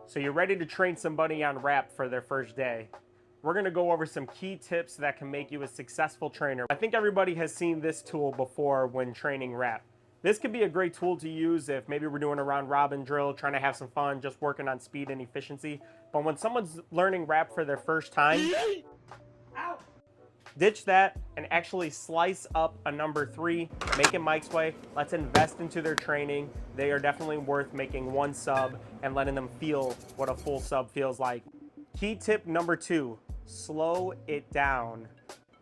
So you're ready to train somebody on rap for their first day. We're gonna go over some key tips that can make you a successful trainer. I think everybody has seen this tool before when training rap. This could be a great tool to use if maybe we're doing a round robin drill, trying to have some fun, just working on speed and efficiency. But when someone's learning rap for their first time, ditch that and actually slice up a number 3, make it Mike's way. Let's invest into their training. They are definitely worth making one sub and letting them feel what a full sub feels like. Key tip number 2, slow it down.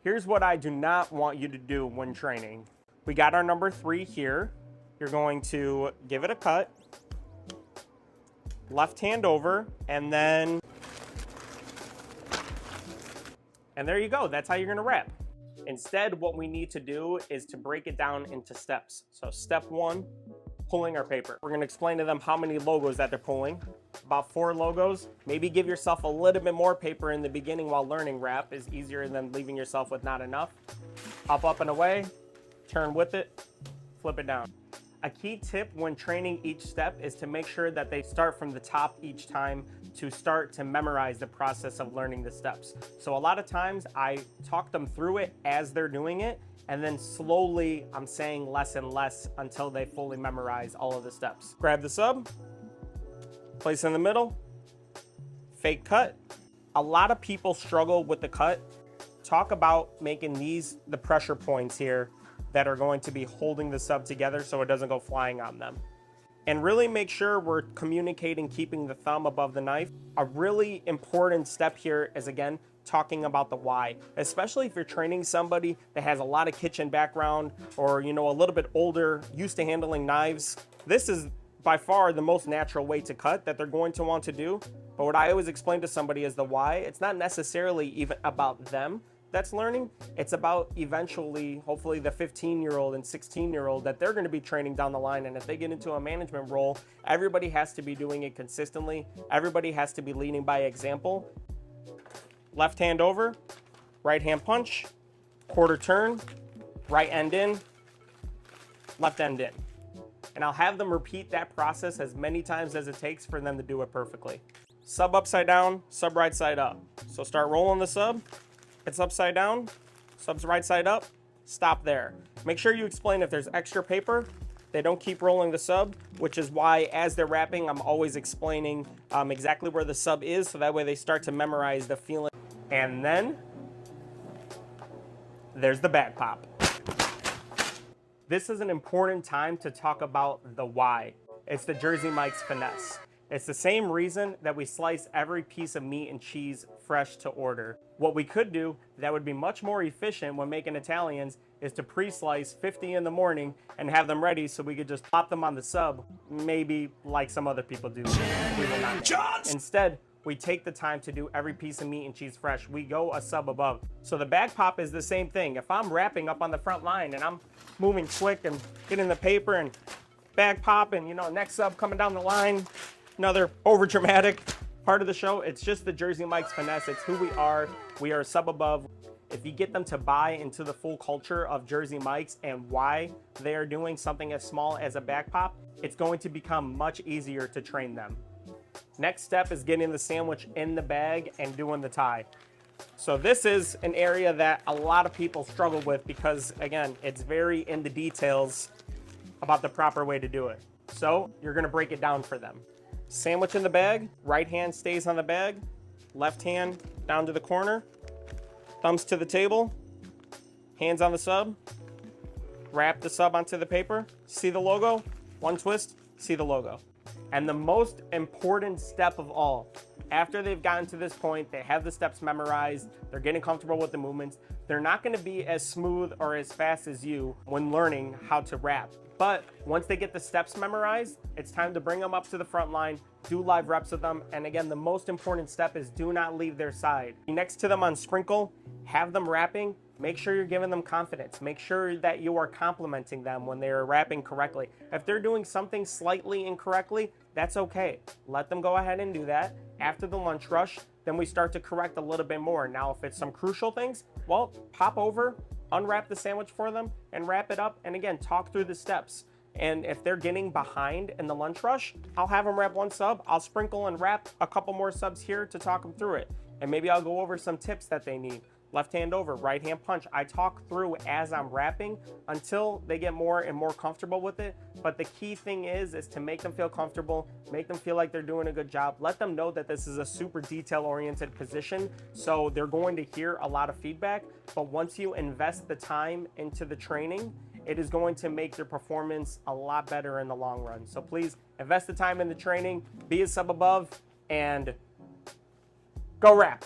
Here's what I do not want you to do when training. We got our number 3 here. You're going to give it a cut, left hand over, and then there you go. That's how you're gonna rap. Instead, what we need to do is to break it down into steps. So step 1, pulling our paper. We're gonna explain to them how many logos that they're pulling. About 4 logos. Maybe give yourself a little bit more paper in the beginning while learning rap is easier than leaving yourself with not enough. Up and away, turn with it, flip it down. A key tip when training each step is to make sure that they start from the top each time to start to memorize the process of learning the steps. So a lot of times I talk them through it as they're doing it, and then slowly I'm saying less and less until they fully memorize all of the steps. Grab the sub, place in the middle, fake cut. A lot of people struggle with the cut. Talk about making these the pressure points here that are going to be holding the sub together so it doesn't go flying on them. And really make sure we're communicating, keeping the thumb above the knife. A really important step here is, again, talking about the why, especially if you're training somebody that has a lot of kitchen background or, you know, a little bit older, used to handling knives. This is by far the most natural way to cut that they're going to want to do. But what I always explain to somebody is the why. It's not necessarily even about them that's learning. It's about eventually, hopefully, the 15-year-old and 16-year-old that they're going to be training down the line. And if they get into a management role, everybody has to be doing it consistently. Everybody has to be leading by example. Left hand over, right hand punch, quarter turn, right end in, left end in. And I'll have them repeat that process as many times as it takes for them to do it perfectly. Sub upside down, sub right side up. So start rolling the sub. It's upside down, sub's right side up, stop there. Make sure you explain if there's extra paper, they don't keep rolling the sub, which is why as they're rapping, I'm always explaining exactly where the sub is, so that way they start to memorize the feeling. And then there's the bag pop. This is an important time to talk about the why. It's the Jersey Mike's finesse. It's the same reason that we slice every piece of meat and cheese fresh to order. What we could do that would be much more efficient when making Italians is to pre-slice 50 in the morning and have them ready so we could just pop them on the sub, maybe like some other people do. We will not. Instead, we take the time to do every piece of meat and cheese fresh. We go a sub above. So the bag pop is the same thing. If I'm wrapping up on the front line and I'm moving quick and getting the paper and bag pop and, you know, next sub coming down the line, another over dramatic part of the show. It's just the Jersey Mike's finesse. It's who we are. We are sub above. If you get them to buy into the full culture of Jersey Mike's and why they are doing something as small as a back pop, it's going to become much easier to train them. Next step is getting the sandwich in the bag and doing the tie. So this is an area that a lot of people struggle with because, again, it's very in the details about the proper way to do it. So you're gonna break it down for them. Sandwich in the bag, right hand stays on the bag, left hand down to the corner, thumbs to the table, hands on the sub, wrap the sub onto the paper, see the logo, one twist, see the logo. And the most important step of all, after they've gotten to this point, they have the steps memorized, they're getting comfortable with the movements, they're not gonna be as smooth or as fast as you when learning how to rap. But once they get the steps memorized, it's time to bring them up to the front line, do live reps with them. And again, the most important step is do not leave their side. Be next to them on sprinkle, have them rapping, make sure you're giving them confidence. Make sure that you are complimenting them when they're rapping correctly. If they're doing something slightly incorrectly, that's okay. Let them go ahead and do that. After the lunch rush, then we start to correct a little bit more. Now, if it's some crucial things, well, pop over, unwrap the sandwich for them and wrap it up. And again, talk through the steps. And if they're getting behind in the lunge rush, I'll have them rep one sub. I'll sprinkle and wrap a couple more subs here to talk them through it. And maybe I'll go over some tips that they need. Left hand over, right hand punch. I talk through as I'm rapping until they get more and more comfortable with it. But the key thing is to make them feel comfortable, make them feel like they're doing a good job. Let them know that this is a super detail-oriented position, so they're going to hear a lot of feedback. But once you invest the time into the training, it is going to make their performance a lot better in the long run. So please invest the time in the training, be a sub above, and go rap.